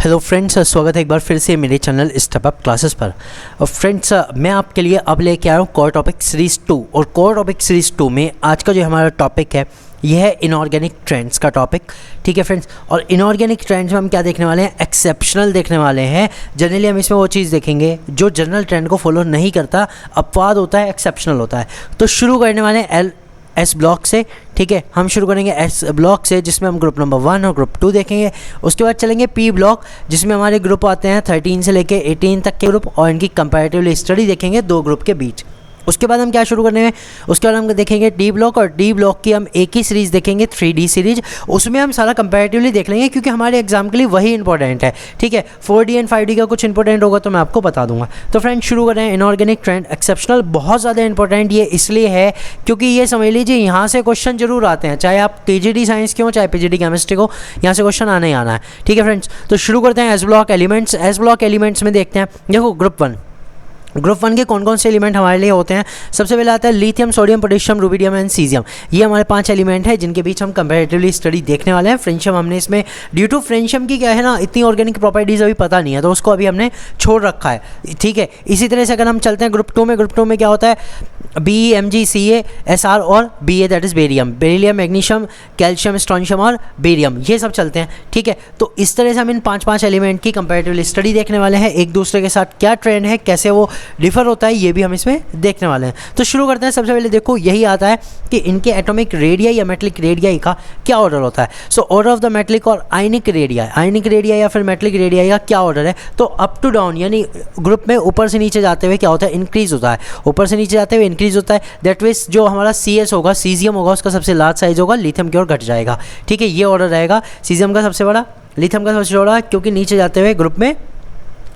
Hello friends, स्वागत है एक बार फिर से मेरे चैनल स्टेप अप क्लासेस पर। फ्रेंड्स, मैं आपके लिए अब लेके आया हूँ कोर टॉपिक सीरीज़ 2 और कोर टॉपिक सीरीज़ 2 में आज का जो हमारा टॉपिक है यह है इनऑर्गेनिक ट्रेंड्स का टॉपिक। ठीक है फ्रेंड्स, और इनऑर्गेनिक ट्रेंड्स में हम क्या देखने वाले हैं? एक्सेप्शनल देखने वाले हैं। जनरली हम इसमें वो चीज़ देखेंगे जो जनरल ट्रेंड को फॉलो नहीं करता, अपवाद होता है, एक्सेप्शनल होता है। तो शुरू करने वाले हैं एस ब्लॉक से। ठीक है, हम शुरू करेंगे एस ब्लॉक से जिसमें हम ग्रुप नंबर 1 और ग्रुप 2 देखेंगे। उसके बाद चलेंगे पी ब्लॉक जिसमें हमारे ग्रुप आते हैं 13 से लेके 18 तक के ग्रुप और इनकी कंपैरेटिवली स्टडी देखेंगे दो ग्रुप के बीच। उसके बाद हम क्या शुरू करने में, उसके बाद हम देखेंगे डी ब्लॉक, और डी ब्लॉक की हम एक ही सीरीज़ देखेंगे 3D सीरीज। उसमें हम सारा कंपैरेटिवली देख लेंगे क्योंकि हमारे एग्जाम के लिए वही इंपॉर्टेंट है। ठीक है, 4D एंड 5D का कुछ इंपॉर्टेंट होगा तो मैं आपको बता दूंगा। तो फ्रेंड शुरू करें। इनऑर्गेनिक ट्रेंड एक्सेप्शनल बहुत ज़्यादा इंपॉर्टेंट ये इसलिए है क्योंकि ये समझ लीजिए यहाँ से क्वेश्चन जरूर आते हैं, चाहे आप TGD साइंस के हो चाहे PGD केमिस्ट्री को, यहाँ से क्वेश्चन आना ही आना है। ठीक है फ्रेंड्स, तो शुरू करते हैं S block elements. S block elements में देखते हैं, देखो ग्रुप 1 के कौन कौन से एलिमेंट हमारे लिए होते हैं। सबसे पहले आता है lithium, sodium, potassium, rubidium and caesium. ये हमारे 5 एलिमेंट हैं जिनके बीच हम कंपैरेटिवली स्टडी देखने वाले हैं। फ्रेंशियम हमने इसमें ड्यू टू फ्रेंशियम की क्या है ना, इतनी ऑर्गेनिक प्रॉपर्टीज अभी पता नहीं है तो उसको अभी हमने छोड़ रखा है। ठीक है, इसी तरह से अगर हम चलते हैं ग्रुप 2 में, ग्रुप 2 में क्या होता है? बी, Mg, Ca, Sr और Ba that is barium, beryllium, magnesium, calcium, strontium और बेरियम, ये सब चलते हैं। ठीक है, तो इस तरह से हम इन 5 एलिमेंट की कंपैरेटिवली स्टडी देखने वाले हैं। एक दूसरे के साथ क्या ट्रेंड है, कैसे वो डिफर होता है, ये भी हम इसमें देखने वाले हैं। तो शुरू करते हैं। सबसे पहले देखो यही आता है कि इनके एटॉमिक रेडियाई या मेटलिक रेडियाई का क्या ऑर्डर होता है। So order of the metallic और आयनिक रेडियाई या फिर मेटलिक रेडियाई का क्या ऑर्डर है? तो अप टू डाउन यानी ग्रुप में ऊपर से नीचे जाते हुए क्या होता है? इंक्रीज होता है। ऊपर से नीचे जाते हुए इंक्रीज होता है। दैट मींस जो हमारा CS होगा, सीजियम होगा, उसका सबसे लार्ज साइज होगा, लिथियम की ओर घट जाएगा। ठीक है, ये ऑर्डर रहेगा। सीजियम का सबसे बड़ा, लिथियम का सबसे छोटा, क्योंकि नीचे जाते हुए ग्रुप में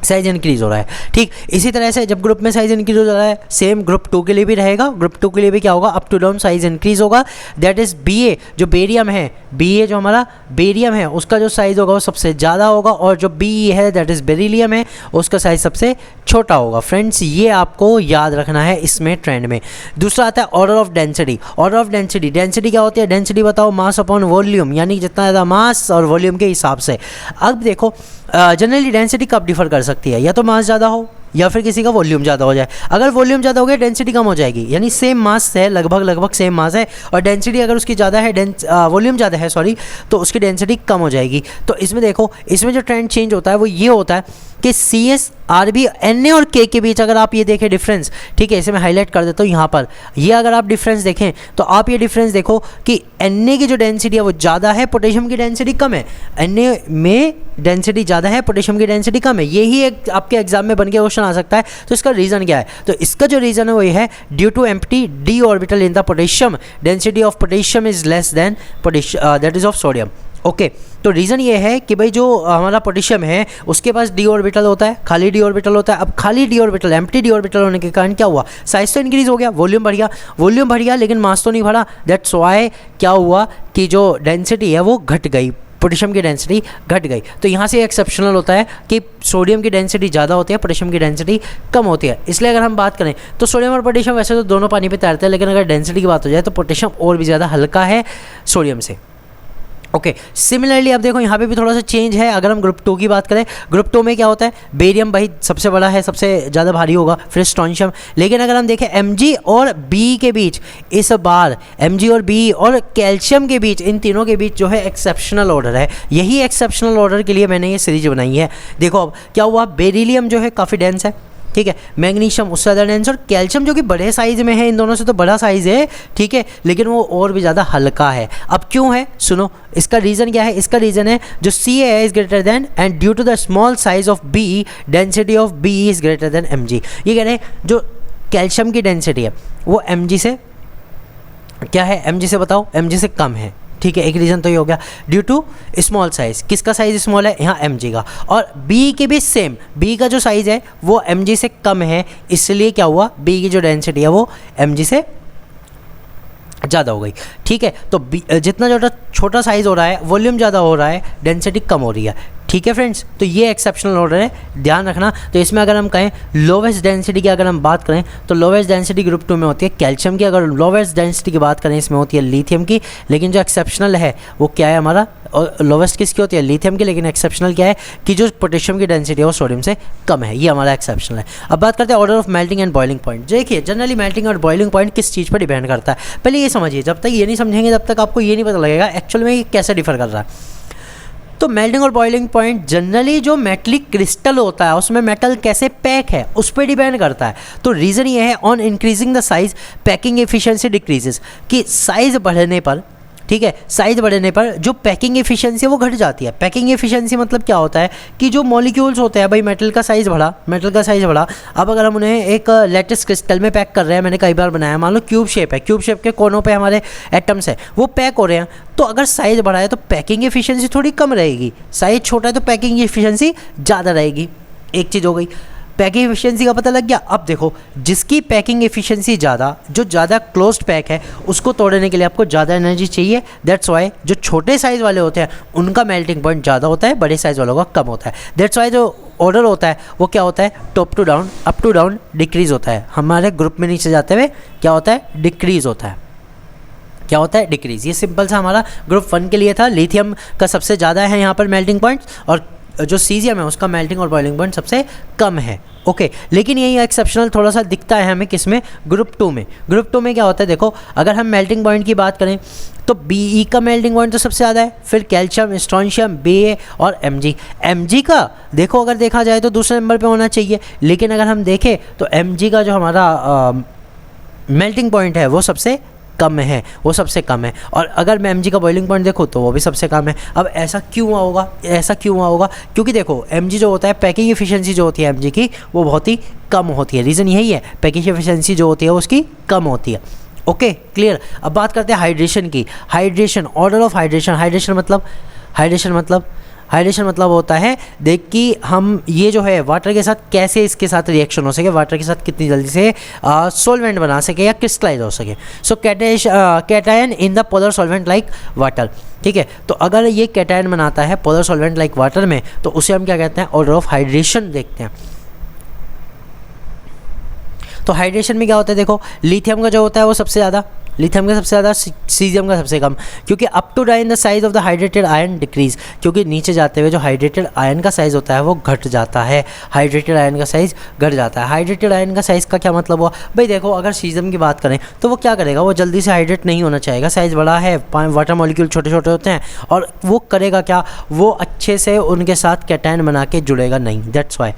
साइज इंक्रीज हो रहा है। ठीक, इसी तरह से जब ग्रुप में साइज इंक्रीज हो रहा है सेम ग्रुप 2 के लिए भी रहेगा। ग्रुप 2 के लिए भी क्या होगा? Up to down size increase होगा। दैट इज Ba जो बेरियम है, Ba जो हमारा बेरियम है उसका जो साइज होगा वो सबसे ज़्यादा होगा, और जो Be है दैट इज बेरिलियम है उसका साइज सबसे छोटा होगा। फ्रेंड्स, ये आपको याद रखना है इसमें ट्रेंड में। दूसरा आता है order of density. Order of density, density क्या होती है? डेंसिटी बताओ, मास अपॉन वॉल्यूम, यानी जितना ज़्यादा मास और वॉल्यूम के हिसाब से। अब देखो जनरली डेंसिटी कब डिफर कर सकती है? या तो मास ज़्यादा हो या फिर किसी का वॉल्यूम ज़्यादा हो जाए। अगर वॉल्यूम ज़्यादा हो गया डेंसिटी कम हो जाएगी, यानी सेम मास है, लगभग सेम मास है, और डेंसिटी अगर उसकी ज़्यादा है, वॉल्यूम ज़्यादा है सॉरी, तो उसकी डेंसिटी कम हो जाएगी। तो इसमें देखो, इसमें जो ट्रेंड चेंज होता है वो ये होता है कि CS, Rb, Na और K के बीच अगर आप ये देखें डिफरेंस, ठीक है, इसे मैं हाईलाइट कर देता हूँ यहाँ पर। ये अगर आप डिफरेंस देखें तो आप ये डिफरेंस देखो कि Na की जो डेंसिटी है वो ज़्यादा है, पोटेशियम की डेंसिटी कम है। Na में डेंसिटी ज़्यादा है, पोटेशियम की डेंसिटी कम है। यही एक आपके एग्जाम में बन के क्वेश्चन आ सकता है। तो इसका रीज़न क्या है? तो इसका जो रीज़न है वो ये है, due to empty d orbital in the potassium, density of potassium is less than that is of sodium. Okay, तो रीज़न ये है कि भाई जो हमारा पोटेशियम है उसके पास d ऑर्बिटल होता है, खाली d ऑर्बिटल होता है। अब खाली d orbital, empty d orbital होने के कारण क्या हुआ? साइज तो इंक्रीज हो गया, वॉल्यूम बढ़ गया लेकिन मास तो नहीं बढ़ा। दैट्स वाई क्या हुआ कि जो डेंसिटी है वो घट गई, पोटेशियम की डेंसिटी घट गई। तो यहाँ से एक्सेप्शनल होता है कि सोडियम की डेंसिटी ज़्यादा होती है, पोटेशियम की डेंसिटी कम होती है। इसलिए अगर हम बात करें तो सोडियम और पोटेशियम वैसे तो दोनों पानी पे तैरते हैं, लेकिन अगर डेंसिटी की बात हो जाए तो पोटेशियम और भी ज़्यादा हल्का है सोडियम से। ओके, सिमिलरली अब देखो यहाँ पे भी थोड़ा सा चेंज है। अगर हम ग्रुप 2 की बात करें, ग्रुप 2 में क्या होता है? बेरियम भाई सबसे बड़ा है, सबसे ज़्यादा भारी होगा, फिर स्ट्रोंशियम। लेकिन अगर हम देखें Mg और B के बीच, इस बार Mg और B और कैल्शियम के बीच, इन तीनों के बीच जो है एक्सेप्शनल ऑर्डर है। यही एक्सेप्शनल ऑर्डर के लिए मैंने ये सीरीज बनाई है। देखो अब क्या हुआ, बेरिलियम जो है काफ़ी डेंस है, ठीक है, मैग्नीशियम उससे ज़्यादा डेंस, और कैल्शियम जो कि बड़े साइज़ में है, इन दोनों से तो बड़ा साइज़ है, ठीक है, लेकिन वो और भी ज़्यादा हल्का है। अब क्यों है सुनो, इसका रीज़न क्या है? इसका रीज़न है जो Ca है is greater than, and due to the small size of B, density of B is greater than Mg। ये कह रहे हैं जो कैल्शियम की डेंसिटी है वो Mg से क्या है? Mg से बताओ, Mg से कम है। ठीक है, एक रीज़न तो ये हो गया ड्यू टू स्मॉल साइज़। किसका साइज़ स्मॉल है? यहाँ Mg का। और B के भी सेम, B का जो साइज़ है वो Mg से कम है, इसलिए क्या हुआ? B की जो डेंसिटी है वो Mg से ज़्यादा हो गई। ठीक है, तो जितना ज़्यादा छोटा साइज़ हो रहा है, वॉल्यूम ज़्यादा हो रहा है, डेंसिटी कम हो रही है। ठीक है फ्रेंड्स, तो ये एक्सेप्शनल ऑर्डर है, ध्यान रखना। तो इसमें अगर हम कहें लोवेस्ट डेंसिटी की अगर हम बात करें तो लोवेस्ट डेंसिटी ग्रुप 2 में होती है कैल्शियम की, अगर लोवेस्ट डेंसिटी की बात करें इसमें होती है लिथियम की। लेकिन जो एक्सेप्शनल है वो क्या है हमारा, और लोवेस्ट किसकी होती है, लिथियम की, लेकिन एक्सेप्शनल क्या है कि जो पोटेशियम की डेंसिटी है वो सोडियम से कम है, ये हमारा एक्सेप्शनल है। अब बात करते हैं order of melting and boiling point. देखिए जनरली मेल्टिंग और बॉइलिंग पॉइंट किस चीज़ पर डिपेंड करता है, पहले ये समझिए। जब तक ये नहीं समझेंगे तब तक आपको ये नहीं पता लगेगा एक्चुअल में ये कैसे डिफर कर रहा है। तो मेल्टिंग और बॉइलिंग पॉइंट जनरली जो मेटलिक क्रिस्टल होता है उसमें मेटल कैसे पैक है उस पर डिपेंड करता है। तो रीज़न ये है on increasing the size packing efficiency decreases, कि साइज़ बढ़ने पर, ठीक है, साइज़ बढ़ने पर जो पैकिंग एफिशिएंसी है वो घट जाती है। पैकिंग एफिशिएंसी मतलब क्या होता है कि जो मॉलिक्यूल्स होते हैं, भाई मेटल का साइज़ बढ़ा, मेटल का साइज़ बढ़ा, अब अगर हम उन्हें एक लेटेस्ट क्रिस्टल में पैक कर रहे हैं, मैंने कई बार बनाया, मान लो क्यूब शेप है, क्यूब शेप के कोनों पे हमारे एटम्स है, वो पैक हो रहे हैं, तो अगर साइज़ बढ़ा है तो पैकिंग एफिशिएंसी थोड़ी कम रहेगी, साइज़ छोटा है तो पैकिंग एफिशिएंसी ज़्यादा रहेगी। एक चीज़ हो गई, पैकिंग एफिशिएंसी का पता लग गया। अब देखो जिसकी पैकिंग एफिशिएंसी ज़्यादा, जो ज़्यादा क्लोज्ड पैक है, उसको तोड़ने के लिए आपको ज़्यादा एनर्जी चाहिए। दैट्स वाई जो छोटे साइज़ वाले होते हैं उनका मेल्टिंग पॉइंट ज़्यादा होता है, बड़े साइज़ वालों का कम होता है। दैट्स वाई जो ऑर्डर होता है वो क्या होता है, top to down, up to down decrease होता है। हमारे ग्रुप में नीचे जाते हुए क्या होता है, डिक्रीज़ होता है। क्या होता है, डिक्रीज़। ये सिंपल सा हमारा ग्रुप 1 के लिए था। लिथियम का सबसे ज़्यादा है यहाँ पर मेल्टिंग पॉइंट, और जो सीजियम है उसका मेल्टिंग और बॉइलिंग पॉइंट सबसे कम है। ओके, लेकिन यही एक्सेप्शनल थोड़ा सा दिखता है हमें किसमें, ग्रुप 2 में। ग्रुप 2 में क्या होता है, देखो अगर हम मेल्टिंग पॉइंट की बात करें तो Be का मेल्टिंग पॉइंट तो सबसे ज़्यादा है, फिर कैल्शियम, स्ट्रोंशियम, Ba और Mg का देखो अगर देखा जाए तो दूसरे नंबर पे होना चाहिए, लेकिन अगर हम देखें तो Mg का जो हमारा मेल्टिंग पॉइंट है वो सबसे कम है, वो सबसे कम है। और अगर मैं Mg का बॉइलिंग पॉइंट देखो तो वो भी सबसे कम है। अब ऐसा क्यों हुआ होगा, ऐसा क्यों हुआ होगा, क्योंकि देखो Mg जो होता है, पैकिंग एफिशिएंसी जो होती है Mg की वो बहुत ही कम होती है। रीज़न यही है, पैकिंग एफिशिएंसी जो होती है उसकी कम होती है। Okay clear. अब बात करते हैं हाइड्रेशन की। Hydration, order of hydration. Hydration मतलब होता है, देख कि हम ये जो है वाटर के साथ कैसे इसके साथ रिएक्शन हो सके, वाटर के साथ कितनी जल्दी से सॉल्वेंट बना सके या क्रिस्टलाइज हो सके। So cation in the polar solvent like water, ठीक है। तो अगर ये कैटायन बनाता है पोलर सॉल्वेंट लाइक वाटर में तो उसे हम क्या कहते हैं, ऑर्डर ऑफ हाइड्रेशन देखते हैं। तो हाइड्रेशन में क्या होता है, देखो लिथियम का जो होता है वो सबसे ज़्यादा, लिथियम का सबसे ज़्यादा, सीजियम का सबसे कम, क्योंकि up to down the size of the hydrated ion decrease, क्योंकि नीचे जाते हुए जो हाइड्रेटेड आयन का साइज़ होता है वो घट जाता है। हाइड्रेटेड आयन का साइज़ घट जाता है। हाइड्रेटेड आयन का साइज़ का क्या मतलब हुआ, भाई देखो अगर सीजियम की बात करें तो वो क्या करेगा, वो जल्दी से हाइड्रेट नहीं होना चाहेगा, साइज़ बड़ा है, वाटर मॉलिक्यूल छोटे छोटे होते हैं, और वो करेगा क्या, वो अच्छे से उनके साथ कैटायन बना के जुड़ेगा नहीं। That's why.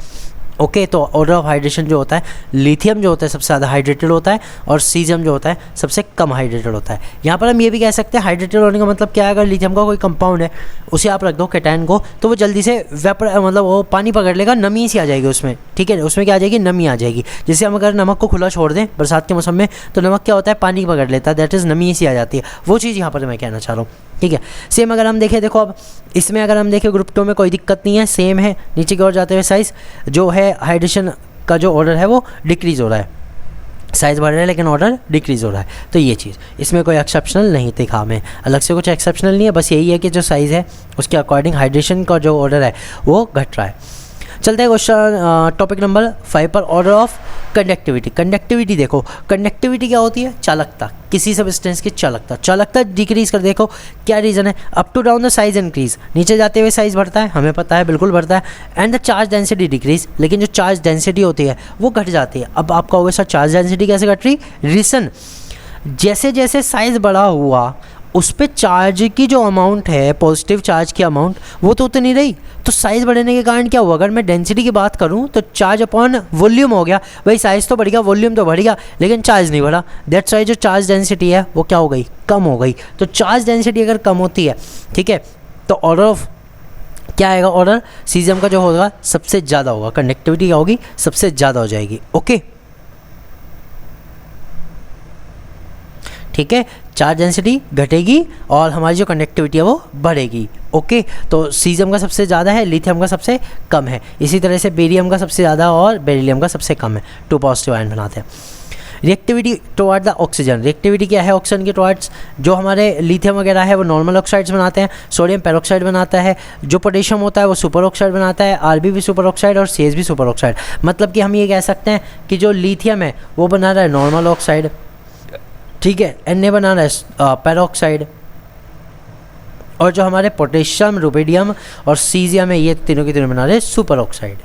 ओके, तो ऑर्डर ऑफ हाइड्रेशन जो होता है, लिथियम जो होता है सबसे ज़्यादा हाइड्रेटेड होता है और सीजियम जो होता है सबसे कम हाइड्रेटेड होता है। यहाँ पर हम ये भी कह सकते हैं हाइड्रेटेड होने का मतलब क्या है, अगर लिथियम का कोई कंपाउंड है उसे आप रख दो कैटायन को तो वो जल्दी से वेपर, मतलब वो पानी पकड़ लेगा, नमी सी आ जाएगी उसमें, ठीक है, उसमें क्या आ जाएगी, नमी आ जाएगी। जैसे हम अगर नमक को खुला छोड़ दें बरसात के मौसम में तो नमक क्या होता है, पानी पकड़ लेता है, दैट इज़ नमी सी आ जाती है। वो चीज़ यहाँ पर मैं कहना चाह रहा हूँ, ठीक है। सेम अगर हम देखें, देखो अब इसमें अगर हम देखें ग्रुप 2 में कोई दिक्कत नहीं है, सेम है, नीचे की ओर जाते हुए साइज़ जो है हाइड्रेशन का जो ऑर्डर है वो डिक्रीज़ हो रहा है, साइज़ बढ़ रहा है लेकिन ऑर्डर डिक्रीज़ हो रहा है। तो ये चीज़ इसमें कोई एक्सेप्शनल नहीं दिखा हमें, अलग से कुछ एक्सेप्शनल नहीं है, बस यही है कि जो साइज़ है उसके अकॉर्डिंग हाइड्रेशन का जो ऑर्डर है वो घट रहा है। चलते हैं क्वेश्चन टॉपिक नंबर 5 पर, ऑर्डर ऑफ कंडक्टिविटी। कंडक्टिविटी देखो, कंडक्टिविटी क्या होती है, चालकता, किसी सब्सटेंस की चालकता। चालकता डिक्रीज कर, देखो क्या रीज़न है, up to down the size increase, नीचे जाते हुए साइज़ बढ़ता है, हमें पता है, बिल्कुल बढ़ता है। And the charge density decrease, लेकिन जो चार्ज डेंसिटी होती है वो घट जाती है। अब आप कहोगे सर चार्ज डेंसिटी कैसे घट रही, रीज़न जैसे जैसे साइज़ बड़ा हुआ उस पर चार्ज की जो अमाउंट है, पॉजिटिव चार्ज की अमाउंट वो तो उतनी रही। तो साइज़ बढ़ने के कारण क्या हुआ, अगर मैं डेंसिटी की बात करूं तो चार्ज अपॉन वॉल्यूम हो गया, भाई साइज़ तो बढ़ गया, वॉल्यूम तो बढ़ गया, लेकिन चार्ज नहीं बढ़ा। दैट्स वाई जो चार्ज डेंसिटी है वो क्या हो गई, कम हो गई। तो चार्ज डेंसिटी अगर कम होती है, ठीक है, तो ऑर्डर ऑफ क्या आएगा, ऑर्डर सीजियम का जो होगा सबसे ज़्यादा होगा, कंडक्टिविटी क्या होगी, सबसे ज़्यादा हो जाएगी। ओके, ठीक है, चार्ज डेंसिटी घटेगी और हमारी जो कंडक्टिविटी है वो बढ़ेगी। ओके, तो सीजियम का सबसे ज़्यादा है, लिथियम का सबसे कम है, इसी तरह से बेरियम का सबसे ज़्यादा और बेरिलियम का सबसे कम है। 2 पॉजिटिव आयन बनाते हैं। Reactivity toward the oxygen, reactivity क्या है ऑक्सीजन के टुवर्ड्स, जो हमारे लिथियम वगैरह है वो नॉर्मल ऑक्साइड्स बनाते हैं, सोडियम पेरोक्साइड बनाता है, जो पोटेशियम होता है वो सुपर ऑक्साइड बनाता है, आरबी भी सुपर ऑक्साइड और सीएस भी सुपर ऑक्साइड। मतलब कि हम ये कह सकते हैं कि जो लिथियम है वो बना रहा है नॉर्मल ऑक्साइड, ठीक है, Na बना रहा है पेरोक्साइड, और जो हमारे पोटेशियम, रुबिडियम और सीजियम है ये तीनों के तीनों बना रहे हैं सुपर ऑक्साइड।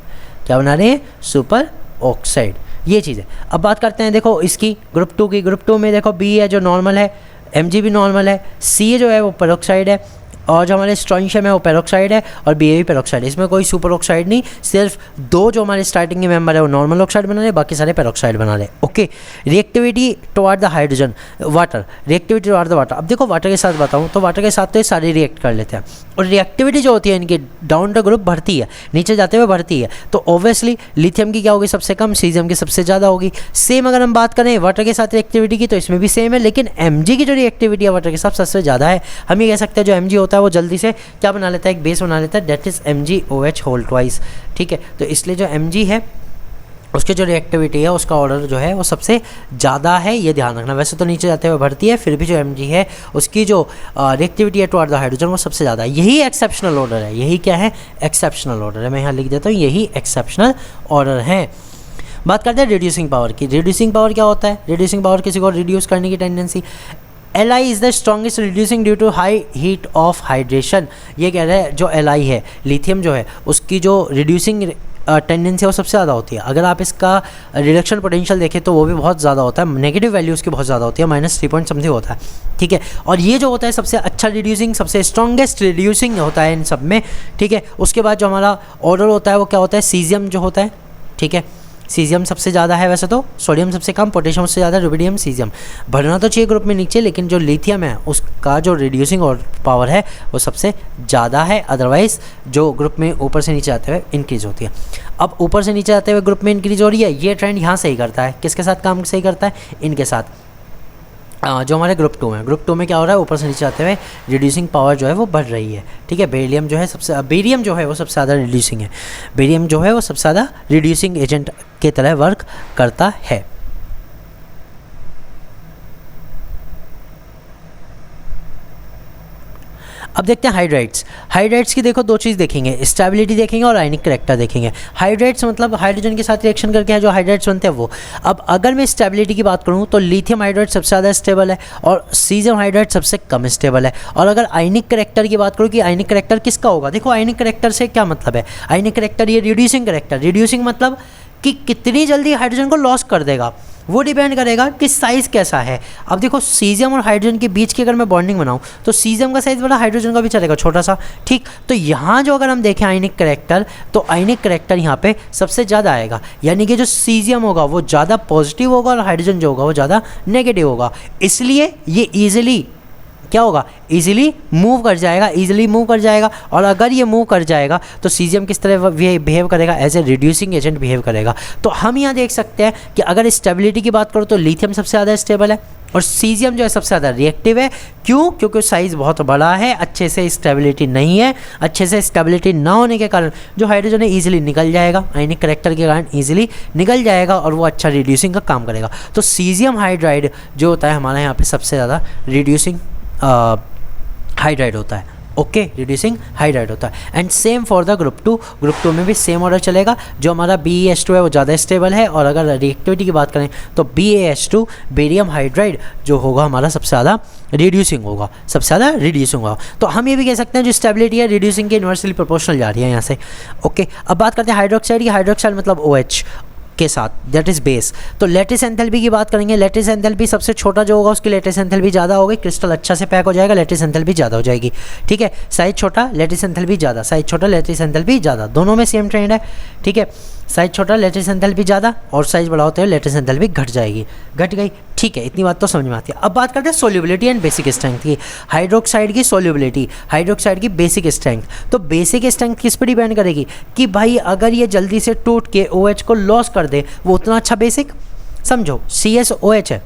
क्या बना रहे हैं? Super oxide. ये चीज़ है। अब बात करते हैं देखो इसकी ग्रुप 2 की। ग्रुप 2 में देखो बी है जो नॉर्मल है, Mg भी नॉर्मल है, सी जो है वो पेरोक्साइड है, और जो हमारे स्ट्रोंशियम है वो पेरोक्साइड है, और बी भी पेरोक्साइड है। इसमें कोई सुपर ऑक्साइड नहीं, सिर्फ 2 जो हमारे स्टार्टिंग के मेंबर है वो नॉर्मल ऑक्साइड बना रहे, बाकी सारे पेरोक्साइड बना रहे। Okay, reactivity toward the hydrogen, water, reactivity toward the water. अब देखो वाटर के साथ बताऊँ तो वाटर के साथ तो ये सारे रिएक्ट कर लेते हैं, और रिएक्टिविटी जो होती है इनकी डाउन द ग्रुप बढ़ती है, नीचे जाते हुए बढ़ती है। तो ऑब्वियसली लिथियम की क्या होगी? सबसे कम, सीजियम की सबसे ज़्यादा होगी। सेम अगर हम बात करें वाटर के साथ रिएक्टिविटी की तो इसमें भी सेम है, लेकिन Mg की जो रिएक्टिविटी है वाटर के साथ सबसे ज़्यादा है। हम ये कह सकते हैं जो Mg होता है वो जल्दी से क्या बना लेता है? एक बेस बना लेता है, that is MgOH whole twice. ठीक है, तो इसलिए जो Mg है उसके जो रिएक्टिविटी है उसका ऑर्डर जो है वो सबसे ज़्यादा है, ये ध्यान रखना। वैसे तो नीचे जाते हुए बढ़ती है, फिर भी जो Mg है उसकी जो रिएक्टिविटी है टुवर्ड द हाइड्रोजन वो सबसे ज़्यादा है। यही एक्सेप्शनल ऑर्डर है, यही क्या है? एक्सेप्शनल ऑर्डर है। मैं यहाँ लिख देता हूँ यही एक्सेप्शनल ऑर्डर है। बात करते हैं रिड्यूसिंग पावर की। रिड्यूसिंग पावर क्या होता है? रिड्यूसिंग पावर किसी को रिड्यूस करने की tendency. Li is the strongest reducing due to high heat of hydration. ये कह रहे हैं जो Li है, लिथियम जो है, उसकी जो रिड्यूसिंग टेंडेंसी है वो सबसे ज़्यादा होती है। अगर आप इसका रिडक्शन पोटेंशियल देखें तो वो भी बहुत ज़्यादा होता है, नेगेटिव वैल्यू उसकी बहुत ज़्यादा होती है, -3 पॉइंट समथिंग होता है। ठीक है, और ये जो होता है सबसे अच्छा रिड्यूसिंग, सबसे स्ट्रॉन्गेस्ट रिड्यूसिंग होता है इन सब में। ठीक है, उसके बाद जो हमारा ऑर्डर होता है वो क्या होता है? सीजियम जो होता है। ठीक है, सीजियम सबसे ज़्यादा है, वैसे तो सोडियम सबसे कम, पोटेशियम सबसे ज़्यादा, रुबिडियम, सीजियम। बढ़ना तो चाहिए ग्रुप में नीचे, लेकिन जो लिथियम है उसका जो रिड्यूसिंग और पावर है वो सबसे ज़्यादा है। अदरवाइज़ जो ग्रुप में ऊपर से नीचे आते हुए इंक्रीज़ होती है। अब ऊपर से नीचे आते हुए ग्रुप में इंक्रीज़ हो रही है, ये ट्रेंड यहाँ सही करता है। किसके साथ काम सही करता है? इनके साथ, जो हमारे ग्रुप 2 में। ग्रुप 2 में क्या हो रहा है? ऊपर से नीचे आते हुए रिड्यूसिंग पावर जो है वो बढ़ रही है। ठीक है, बेरिलियम जो है सबसे, बेरियम जो है वो सबसे ज़्यादा रिड्यूसिंग है। बेरियम जो है वो सबसे ज़्यादा रिड्यूसिंग एजेंट के तरह वर्क करता है। अब देखते हैं हाइड्राइड्स। हाइड्राइड्स की देखो 2 चीज़ देखेंगे, स्टेबिलिटी देखेंगे और आयनिक करैक्टर देखेंगे। हाइड्राइड्स मतलब हाइड्रोजन के साथ रिएक्शन करके है जो हाइड्राइड्स बनते हैं वो। अब अगर मैं स्टेबिलिटी की बात करूँ तो लिथियम हाइड्राइड सबसे ज़्यादा स्टेबल है और सीजियम हाइड्राइड सबसे कम स्टेबल है। और अगर आयनिक करैक्टर की बात करूँ कि आयनिक करैक्टर किसका होगा, देखो आयनिक करैक्टर से क्या मतलब है? आयनिक करैक्टर ये रिड्यूसिंग करैक्टर, रिड्यूसिंग मतलब कि कितनी जल्दी हाइड्रोजन को लॉस कर देगा, वो डिपेंड करेगा कि साइज़ कैसा है। अब देखो सीजियम और हाइड्रोजन के बीच की अगर मैं बॉन्डिंग बनाऊं तो सीजियम का साइज़ बड़ा, हाइड्रोजन का भी चलेगा छोटा सा। ठीक, तो यहाँ जो अगर हम देखें आयनिक करैक्टर, तो आयनिक करैक्टर यहाँ पे सबसे ज़्यादा आएगा, यानी कि जो सीजियम होगा वो ज़्यादा पॉजिटिव होगा और हाइड्रोजन जो होगा वो ज़्यादा नेगेटिव होगा। इसलिए ये ईजिली क्या होगा? इजीली मूव कर जाएगा, इजीली मूव कर जाएगा। और अगर ये मूव कर जाएगा तो सीजियम किस तरह बिहेव करेगा? As a reducing agent behave करेगा। तो हम यहाँ देख सकते हैं कि अगर स्टेबिलिटी की बात करो तो लिथियम सबसे ज़्यादा स्टेबल है और सीजियम जो है सबसे ज़्यादा रिएक्टिव है। क्यों? क्योंकि साइज़ बहुत बड़ा है, अच्छे से स्टेबिलिटी नहीं है। अच्छे से स्टेबिलिटी ना होने के कारण जो हाइड्रोजन है ईजिली निकल जाएगा, आयनिक करैक्टर के कारण ईजिली निकल जाएगा और वो अच्छा रिड्यूसिंग का काम करेगा। तो सीजियम हाइड्राइड जो होता है हमारे यहाँ पे सबसे ज़्यादा रिड्यूसिंग हाइड्राइड होता है। ओके, रिड्यूसिंग हाइड्राइड होता है। And same for the group 2। Group 2 में भी सेम ऑर्डर चलेगा। जो हमारा BeH2 है वो ज़्यादा स्टेबल है। और अगर रिएक्टिविटी की बात करें तो BaH2 बेरियम हाइड्राइड जो होगा हमारा सबसे ज़्यादा रिड्यूसिंग होगा, सबसे ज़्यादा रिड्यूसिंग होगा। तो हम ये भी कह सकते हैं जो स्टेबिलिटी है रिड्यूसिंग के इन्वर्सली प्रोपोर्शनल जा रही है यहाँ से। ओके, अब बात करते हैं हाइड्रोक्साइड की। हाइड्रोक्साइड मतलब OH के साथ, दैट इज़ बेस। तो लेटिस एंथैल्पी की बात करेंगे। लेटिस एंथैल्पी सबसे छोटा जो होगा उसकी लेटिस एंथैल्पी ज़्यादा होगी, क्रिस्टल अच्छा से पैक हो जाएगा, लेटिस एंथैल्पी ज़्यादा हो जाएगी। ठीक है, साइज छोटा, लेटिस एंथैल्पी ज़्यादा, साइज छोटा, लेटिस एंथैल्पी ज़्यादा, दोनों में सेम ट्रेंड है। ठीक है, साइज छोटा, लेटिस एंथैल्पी ज़्यादा, और साइज बड़ा होते हुए लेटिस एंथैल्पी घट जाएगी, घट गई। ठीक है, इतनी बात तो समझ में आती है। अब बात करते हैं सोल्यूबिलिटी एंड बेसिक स्ट्रेंथ की। हाइड्रोक्साइड की सोल्यूबिलिटी, हाइड्रोक्साइड की बेसिक स्ट्रेंथ। तो बेसिक स्ट्रेंथ किस पर डिपेंड करेगी कि भाई अगर ये जल्दी से टूट के OH को लॉस कर दे वो उतना अच्छा बेसिक। समझो CSOH है,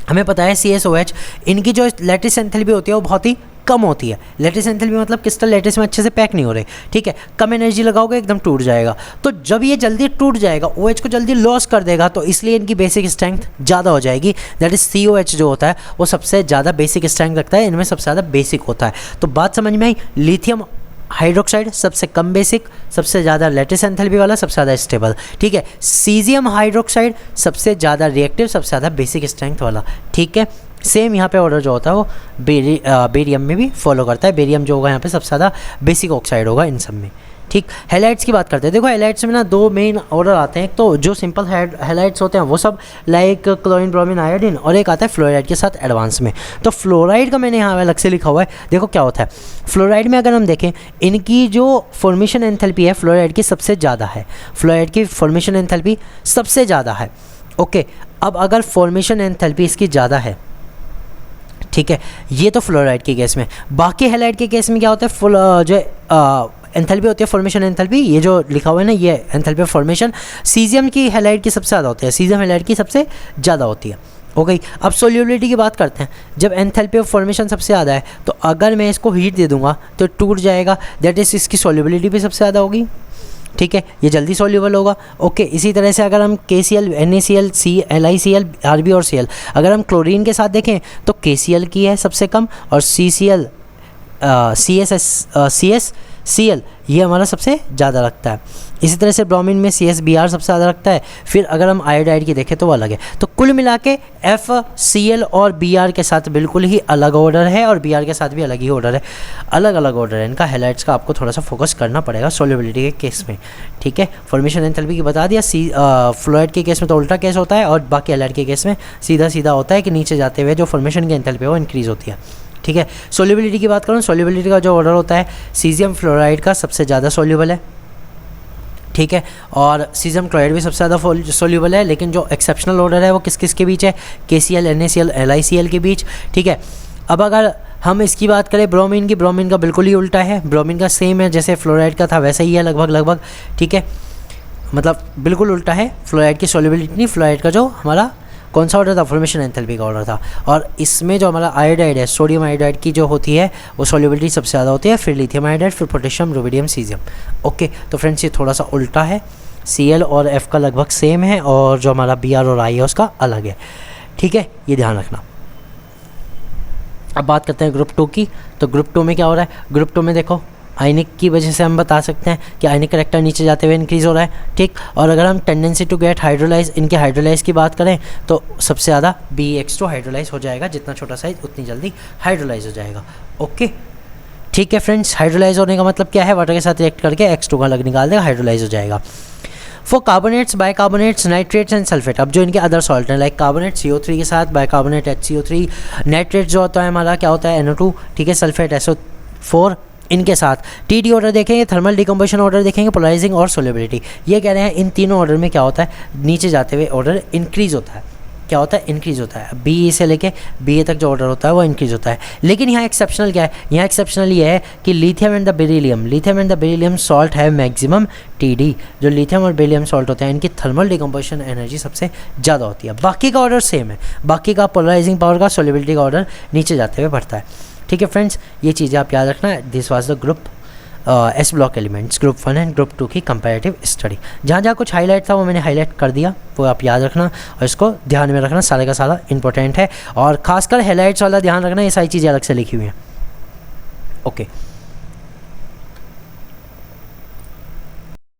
हमें पता है CSOH, इनकी जो लेटिस एंथैल्पी होती है वो बहुत ही कम होती है। लैटिस एंथैल्पी मतलब क्रिस्टल लैटिस में अच्छे से पैक नहीं हो रहे, ठीक है, कम एनर्जी लगाओगे एकदम टूट जाएगा। तो जब ये जल्दी टूट जाएगा, OH को जल्दी लॉस कर देगा, तो इसलिए इनकी बेसिक स्ट्रेंथ ज़्यादा हो जाएगी। दैट इज COH जो होता है वो सबसे ज़्यादा बेसिक स्ट्रेंथ रखता है, इनमें सबसे ज़्यादा बेसिक होता है। तो बात समझ में आई। लिथियम हाइड्रोक्साइड सबसे कम बेसिक, सबसे ज़्यादा लैटिस एंथैल्पी वाला, सबसे ज़्यादा स्टेबल, ठीक है। सीजियम हाइड्रोक्साइड सबसे ज़्यादा रिएक्टिव, सबसे ज़्यादा बेसिक स्ट्रेंथ वाला, ठीक है। सेम यहाँ पे ऑर्डर जो होता है वो बेरियम में भी फॉलो करता है। बेरियम जो होगा यहाँ पे सबसे ज़्यादा बेसिक ऑक्साइड होगा इन सब में, ठीक। हैलाइड्स की बात करते हैं। देखो हैलाइड्स में ना दो मेन ऑर्डर आते हैं। एक तो जो सिंपल हैलाइड्स होते हैं वो सब लाइक क्लोरीन, ब्रोमीन, आयोडीन, और एक आता है फ्लोराइड के साथ एडवांस में। तो फ्लोराइड का मैंने यहाँ अलग से लिखा हुआ है। देखो क्या होता है फ्लोराइड में, अगर हम देखें इनकी जो फॉर्मेशन एंथैल्पी है फ्लोराइड की सबसे ज़्यादा है। फ्लोराइड की फॉर्मेशन एंथैल्पी सबसे ज़्यादा है, ओके। अब अगर फॉर्मेशन एंथैल्पी इसकी ज़्यादा है, ठीक है, ये तो फ्लोराइड के केस में। बाकी हैलाइड के केस में क्या होता है, जो एंथैल्पी होती है फॉर्मेशन एंथैल्पी, ये जो लिखा हुआ है ना ये एंथैल्पी फॉर्मेशन, सीजियम की हैलाइड की सबसे ज़्यादा होती है, सीजियम हैलाइड की सबसे ज़्यादा होती है, ओके। अब सोल्यूबिलिटी की बात करते हैं। जब एंथैल्पी ऑफ फॉर्मेशन सबसे ज़्यादा है तो अगर मैं इसको हीट दे दूंगा तो टूट जाएगा, दैट इज़ इसकी सोल्यूबिलिटी भी सबसे ज़्यादा होगी, ठीक है, ये जल्दी सोल्यूबल होगा, ओके। इसी तरह से अगर हम KCl, NaCl, LiCl, Rb और Cl, अगर हम क्लोरीन के साथ देखें तो KCl की है सबसे कम, और CCl, CL ये हमारा सबसे ज़्यादा रखता है। इसी तरह से ब्रोमीन में CSBr सबसे ज़्यादा रखता है। फिर अगर हम आयोडाइड की देखें तो वो अलग है। तो कुल मिला के FCl और Br के साथ बिल्कुल ही अलग ऑर्डर है, और Br के साथ भी अलग ही ऑर्डर है, अलग अलग ऑर्डर है इनका। हैलाइड्स का आपको थोड़ा सा फोकस करना पड़ेगा सोल्यूबिलिटी के केस में, ठीक है। फॉर्मेशन एंथैल्पी की बता दिया। फ्लोराइड के केस में तो उल्टा केस होता है, और बाकी हैलाइड के केस में सीधा सीधा होता है कि नीचे जाते हुए जो फॉर्मेशन की एंथैल्पी है वो इंक्रीज़ होती है, ठीक है। सोल्यूबिलिटी की बात करूँ, सोल्यूबिलिटी का जो ऑर्डर होता है सीजियम फ्लोराइड का सबसे ज़्यादा सोल्यूबल है, ठीक है, और सीजियम क्लोराइड भी सबसे ज़्यादा सोल्यूबल है। लेकिन जो एक्सेप्शनल ऑर्डर है वो किस किस के बीच है, KCl, NaCl, LiCl के बीच, ठीक है। अब अगर हम इसकी बात करें ब्रोमीन की, ब्रोमीन का बिल्कुल ही उल्टा है। ब्रोमीन का सेम है जैसे फ्लोराइड का था वैसे ही है लगभग, ठीक है, मतलब बिल्कुल उल्टा है। फ्लोराइड की सोल्यूबिलिटी नहीं, फ्लोराइड का जो हमारा कौन सा ऑर्डर था, फॉर्मेशन एंथैल्पी का ऑर्डर था। और इसमें जो हमारा आयोडाइड है, सोडियम आयोडाइड की जो होती है वो सोल्यूबिलिटी सबसे ज़्यादा होती है, फिर लिथियम आयोडाइड, फिर पोटेशियम, रुबिडियम, सीजियम, ओके। तो फ्रेंड्स ये थोड़ा सा उल्टा है। Cl और F का लगभग सेम है, और जो हमारा Br और I है उसका अलग है, ठीक है, ये ध्यान रखना। अब बात करते हैं ग्रुप 2 की। तो ग्रुप 2 में क्या हो रहा है, ग्रुप 2 में देखो आयनिक की वजह से हम बता सकते हैं कि आयनिक करेक्टर नीचे जाते हुए इंक्रीज़ हो रहा है, ठीक। और अगर हम टेंडेंसी टू गेट हाइड्रोलाइज, इनके हाइड्रोलाइज की बात करें तो सबसे ज़्यादा BX2 हाइड्रोलाइज हो जाएगा। जितना छोटा साइज उतनी जल्दी हाइड्रोलाइज हो जाएगा, ओके, ठीक है फ्रेंड्स। हाइड्रोलाइज होने का मतलब क्या है, वाटर के साथ रिएक्ट करके X2 का अलग निकाल देगा, हाइड्रोलाइज हो जाएगा। For carbonates, bicarbonates, nitrates and sulphate, अब जो इनके अदर सॉल्ट हैं लाइक कार्बोनेट CO3 के साथ, बाइकार्बोनेट HCO3, नाइट्रेट जो होता है हमारा क्या होता है NO2, ठीक है, सल्फेट SO4, इनके साथ TD ऑर्डर देखेंगे, थर्मल डिकम्पोजिशन ऑर्डर देखेंगे, पोलराइजिंग और सोल्यूबिलिटी। ये कह रहे हैं इन तीनों ऑर्डर में क्या होता है, नीचे जाते हुए ऑर्डर इंक्रीज़ होता है। क्या होता है, इंक्रीज़ होता है। BE से लेके BA तक जो ऑर्डर होता है वो इंक्रीज़ होता है। लेकिन यहाँ एक्सेप्शनल क्या है, यहाँ एक्सेप्शनल ये है कि lithium and the beryllium salt है मैक्सिमम TD। जो लिथियम और बेरिलियम सॉल्ट होते हैं इनकी थर्मल डिकम्पोजिशन एनर्जी सबसे ज़्यादा होती है। बाकी का ऑर्डर सेम है, बाकी का पोलराइजिंग पावर का, सोल्यूबिलिटी का ऑर्डर नीचे जाते हुए बढ़ता है, ठीक है फ्रेंड्स। ये चीज़ें आप याद रखना। This was the group S block elements, group 1 and group 2 की कंपैरेटिव स्टडी। जहाँ जहाँ कुछ हाईलाइट था वो मैंने हाईलाइट कर दिया, वो आप याद रखना और इसको ध्यान में रखना, सारे का सारा इंपॉर्टेंट है। और खासकर हाईलाइट्स वाला ध्यान रखना, ये सारी चीज़ें अलग से लिखी हुई हैं, ओके।